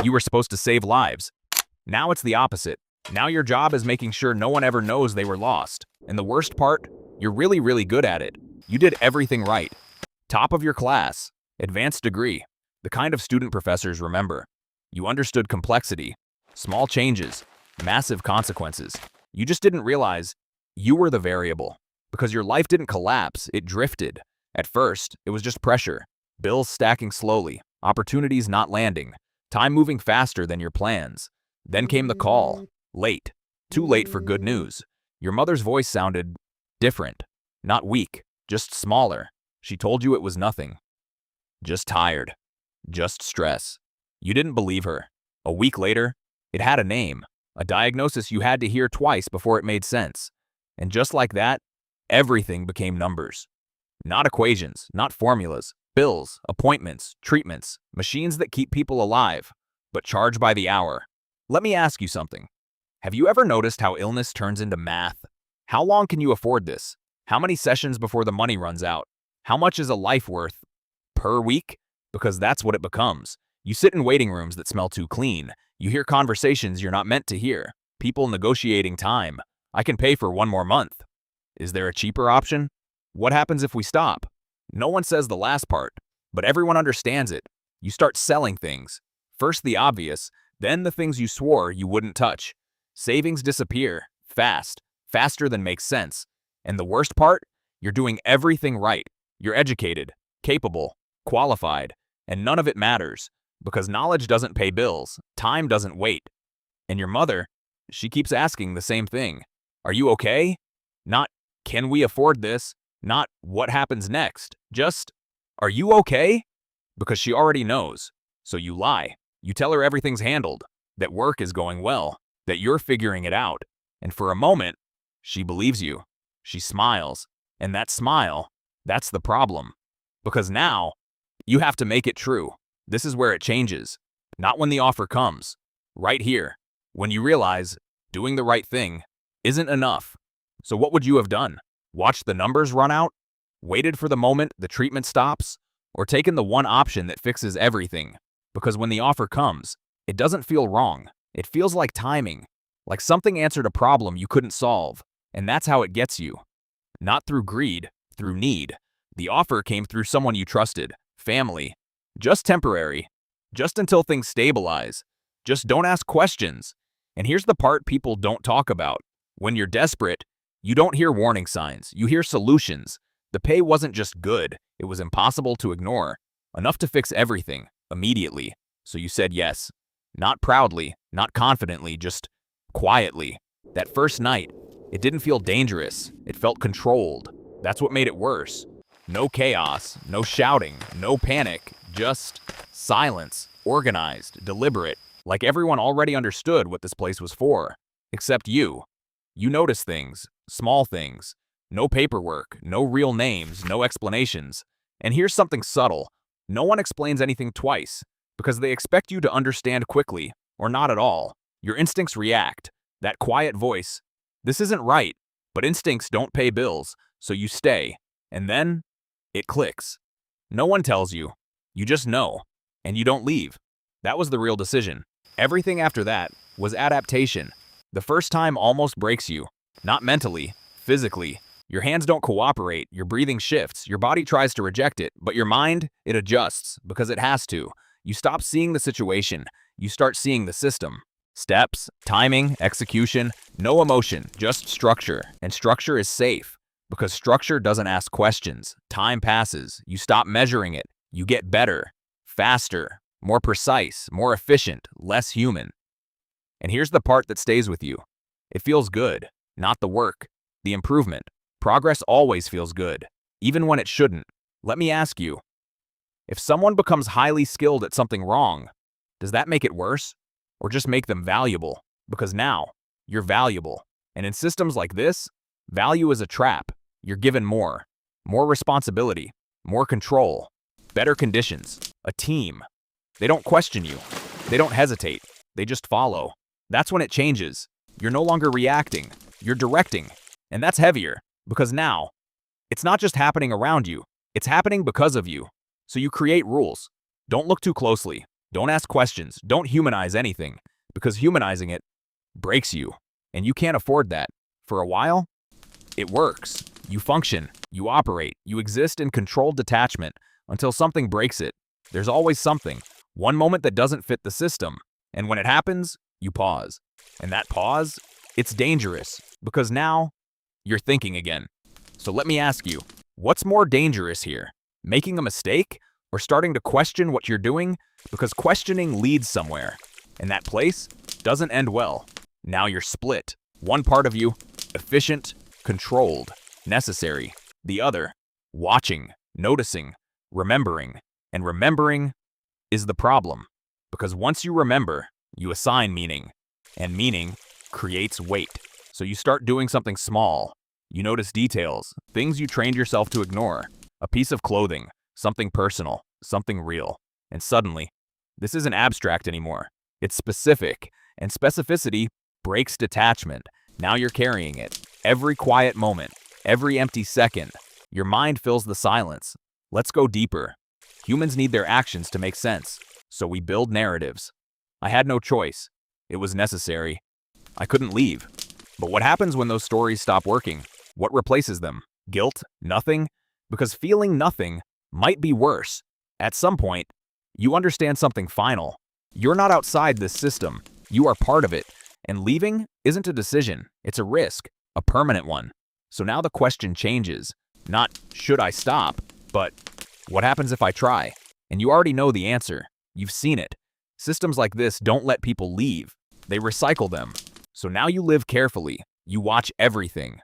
You were supposed to save lives. Now it's the opposite. Now your job is making sure no one ever knows they were lost. And the worst part, you're really, really good at it. You did everything right. Top of your class, advanced degree, the kind of student professors remember. You understood complexity, small changes, massive consequences. You just didn't realize you were the variable. Because your life didn't collapse, it drifted. At first, it was just pressure, bills stacking slowly, opportunities not landing, time moving faster than your plans. Then came the call. Late. Too late for good news. Your mother's voice sounded different. Not weak, just smaller. She told you it was nothing. Just tired. Just stress. You didn't believe her. A week later, it had a name. A diagnosis you had to hear twice before it made sense. And just like that, everything became numbers. Not equations, not formulas, bills, appointments, treatments, machines that keep people alive, but charge by the hour. Let me ask you something. Have you ever noticed how illness turns into math? How long can you afford this? How many sessions before the money runs out? How much is a life worth per week? Because that's what it becomes. You sit in waiting rooms that smell too clean. You hear conversations you're not meant to hear. People negotiating time. I can pay for one more month. Is there a cheaper option? What happens if we stop? No one says the last part, but everyone understands it. You start selling things. First the obvious, then the things you swore you wouldn't touch. Savings disappear, fast, faster than makes sense. And the worst part? You're doing everything right. You're educated, capable, qualified, and none of it matters. Because knowledge doesn't pay bills, time doesn't wait. And your mother, she keeps asking the same thing. Are you okay? Not, can we afford this? Not, what happens next? Just, are you okay? Because she already knows. So you lie. You tell her everything's handled, that work is going well, that you're figuring it out. And for a moment, she believes you. She smiles. And that smile, that's the problem. Because now, you have to make it true. This is where it changes. Not when the offer comes. Right here. When you realize doing the right thing isn't enough. So what would you have done? Watched the numbers run out? Waited for the moment the treatment stops? Or taken the one option that fixes everything? Because when the offer comes, it doesn't feel wrong. It feels like timing. Like something answered a problem you couldn't solve. And that's how it gets you. Not through greed, through need. The offer came through someone you trusted. Family. Just temporary. Just until things stabilize. Just don't ask questions. And here's the part people don't talk about. When you're desperate, you don't hear warning signs. You hear solutions. The pay wasn't just good. It was impossible to ignore. Enough to fix everything, immediately. So you said yes. Not proudly, not confidently, just quietly. That first night, it didn't feel dangerous. It felt controlled. That's what made it worse. No chaos, no shouting, no panic, just silence, organized, deliberate, like everyone already understood what this place was for. Except you. You notice things, small things. No paperwork, no real names, no explanations. And here's something subtle. No one explains anything twice, because they expect you to understand quickly, or not at all. Your instincts react. That quiet voice. This isn't right, but instincts don't pay bills, so you stay. And then, it clicks. No one tells you. You just know. And you don't leave. That was the real decision. Everything after that was adaptation. The first time almost breaks you. Not mentally, physically. Your hands don't cooperate, your breathing shifts, your body tries to reject it, but your mind, it adjusts, because it has to. You stop seeing the situation. You start seeing the system. Steps, timing, execution, no emotion, just structure. And structure is safe. Because structure doesn't ask questions. Time passes. You stop measuring it. You get better, faster, more precise, more efficient, less human. And here's the part that stays with you. It feels good, not the work, the improvement. Progress always feels good, even when it shouldn't. Let me ask you, if someone becomes highly skilled at something wrong, does that make it worse? Or just make them valuable? Because now, you're valuable. And in systems like this, value is a trap. You're given more responsibility, more control, better conditions, a team. They don't question you. They don't hesitate. They just follow. That's when it changes. You're no longer reacting. You're directing. And that's heavier, because now, it's not just happening around you. It's happening because of you. So you create rules. Don't look too closely. Don't ask questions. Don't humanize anything, because humanizing it breaks you, and you can't afford that. For a while, it works. You function, you operate, you exist in controlled detachment until something breaks it. There's always something, one moment that doesn't fit the system, and when it happens, you pause. And that pause, it's dangerous, because now you're thinking again. So let me ask you, what's more dangerous here? Making a mistake or starting to question what you're doing? Because questioning leads somewhere, and that place doesn't end well. Now you're split. One part of you, efficient, controlled, necessary. The other, watching, noticing, remembering. And remembering is the problem. Because once you remember, you assign meaning. And meaning creates weight. So you start doing something small. You notice details, things you trained yourself to ignore. A piece of clothing, something personal, something real. And suddenly, this isn't abstract anymore. It's specific. And specificity breaks detachment. Now you're carrying it. Every quiet moment, every empty second, your mind fills the silence. Let's go deeper. Humans need their actions to make sense, so we build narratives. I had no choice. It was necessary. I couldn't leave. But what happens when those stories stop working? What replaces them? Guilt? Nothing? Because feeling nothing might be worse. At some point, you understand something final. You're not outside this system. You are part of it. And leaving isn't a decision. It's a risk, a permanent one. So now the question changes. Not, should I stop? But, what happens if I try? And you already know the answer. You've seen it. Systems like this don't let people leave. They recycle them. So now you live carefully. You watch everything.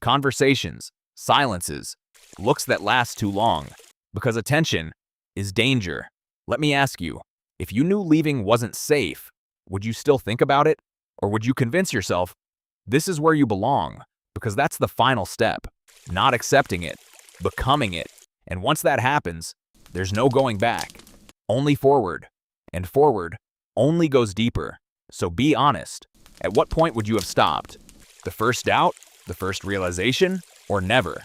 Conversations, silences, looks that last too long. Because attention is danger. Let me ask you, if you knew leaving wasn't safe, would you still think about it? Or would you convince yourself, this is where you belong? Because that's the final step. Not accepting it, becoming it. And once that happens, there's no going back. Only forward. And forward only goes deeper. So be honest. At what point would you have stopped? The first doubt? The first realization? Or never?